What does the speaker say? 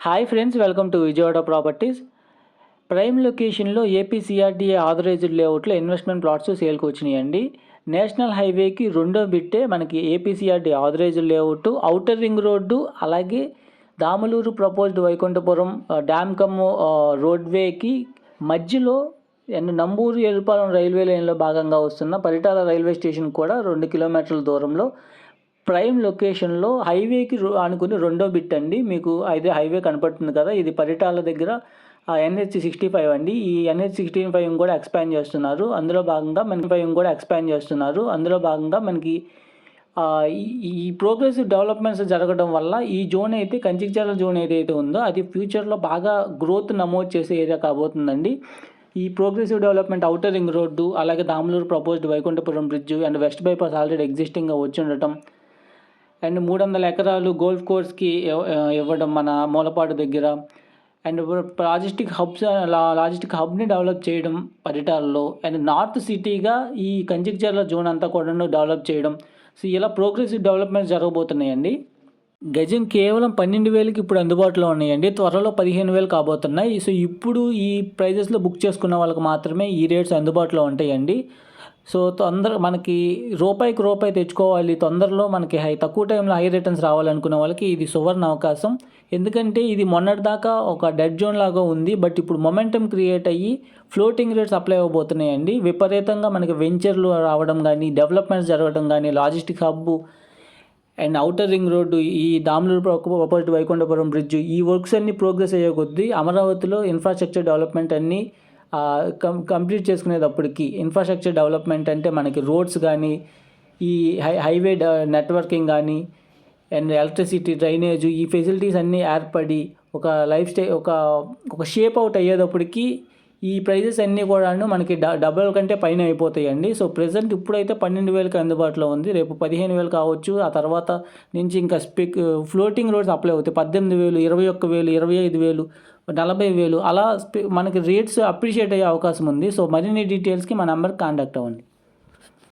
Hi friends, welcome to Vijayawada properties. Prime లొకేషన్లో APCRDA authorised లేఅవుట్లో investment plots సేల్కి వచ్చినాయండి. నేషనల్ హైవేకి రెండో బిట్టే మనకి APCRD authorised layout, outer ring road, అలాగే Damuluru proposed Vaikunthapuram dam cum రోడ్వేకి మధ్యలో అండ్ నంబూరు ఎరుపాలెం రైల్వే లైన్లో భాగంగా వస్తున్న పరిటాల రైల్వే స్టేషన్ కూడా 2 కిలోమీటర్ల దూరంలో ప్రైమ్ లొకేషన్లో హైవేకి అనుకుని రెండో బిట్ అండి. మీకు అయితే హైవే కనపడుతుంది కదా, ఇది పరిటాల దగ్గర NH65 అండి. ఈ NH65 కూడా ఎక్స్పాండ్ చేస్తున్నారు. అందులో భాగంగా మనకి ఈ ప్రోగ్రెసివ్ డెవలప్మెంట్స్ జరగడం వల్ల ఈ జోన్ అయితే కంచికచర్ల జోన్ ఏదైతే ఉందో అది ఫ్యూచర్లో బాగా గ్రోత్ నమోదు చేసే ఏరియా కాబోతుందండి. ఈ progressive development outer ring road, అలాగే Damuluru proposed Vaikunthapuram bridge and west bypass already ఎగ్జిస్టింగ్గా వచ్చి ఉండటం, అండ్ 300 ఎకరాలు గోల్ఫ్ కోర్స్కి ఇవ్వడం మన మూలపాడు దగ్గర, అండ్ లాజిస్టిక్ హబ్ని డెవలప్ చేయడం పరిటాలలో, అండ్ నార్త్ సిటీగా ఈ కంచికచర్ల జోన్ అంతా కూడా డెవలప్ చేయడం. సో ఇలా ప్రోగ్రెసివ్ డెవలప్మెంట్స్ జరగబోతున్నాయండి. గజం కేవలం 12,000కి ఇప్పుడు అందుబాటులో ఉన్నాయండి. త్వరలో 15,000 కాబోతున్నాయి. సో ఇప్పుడు ఈ ప్రైజెస్లో బుక్ చేసుకున్న వాళ్ళకి మాత్రమే ఈ రేట్స్ అందుబాటులో ఉంటాయండి. సో మనకి రూపాయికి రూపాయి తెచ్చుకోవాలి, తొందరలో మనకి తక్కువ టైంలో హై రిటర్న్స్ రావాలనుకునే వాళ్ళకి ఇది సువర్ణ అవకాశం. ఎందుకంటే ఇది మొన్నటిదాకా ఒక డెడ్ జోన్ లాగా ఉంది, బట్ ఇప్పుడు మొమెంటం క్రియేట్ అయ్యి ఫ్లోటింగ్ రేట్స్ అప్లై అవ్వబోతున్నాయండి. విపరీతంగా మనకి వెంచర్లు రావడం కానీ, డెవలప్మెంట్స్ జరగడం కానీ, logistic hub and outer ring road, ఈ దాములూరు ప్రపోజ్డ్ వైకుంఠపురం బ్రిడ్జ్, ఈ వర్క్స్ అన్నీ ప్రోగ్రెస్ అయ్యే కొద్దీ అమరావతిలో ఇన్ఫ్రాస్ట్రక్చర్ డెవలప్మెంట్ అన్నీ కంప్లీట్ చేసుకునేటప్పటికి, ఇన్ఫ్రాస్ట్రక్చర్ డెవలప్మెంట్ అంటే మనకి రోడ్స్ కానీ, ఈ హైవే నెట్వర్కింగ్ కానీ, అండ్ ఎలక్ట్రిసిటీ, డ్రైనేజ్, ఈ ఫెసిలిటీస్ అన్నీ ఏర్పడి ఒక లైఫ్ స్టైల్ ఒక షేప్ అవుట్ అయ్యేటప్పటికి ఈ ప్రైజెస్ అన్నీ కూడా మనకి డబల్ కంటే పైన అయిపోతాయండి. సో ప్రెజెంట్ ఇప్పుడైతే 12,000కి అందుబాటులో ఉంది. రేపు 15,000 కావచ్చు. ఆ తర్వాత నుంచి ఇంకా ఫ్లోటింగ్ రోడ్స్ అప్లై అవుతాయి. 18,000, 21,000, 25,000, 40,000 అలా మనకి రేట్స్ అప్రిషియేట్ అయ్యే అవకాశం ఉంది. సో మరిన్ని డీటెయిల్స్కి మా నెంబర్కి కాంటాక్ట్ అవ్వండి.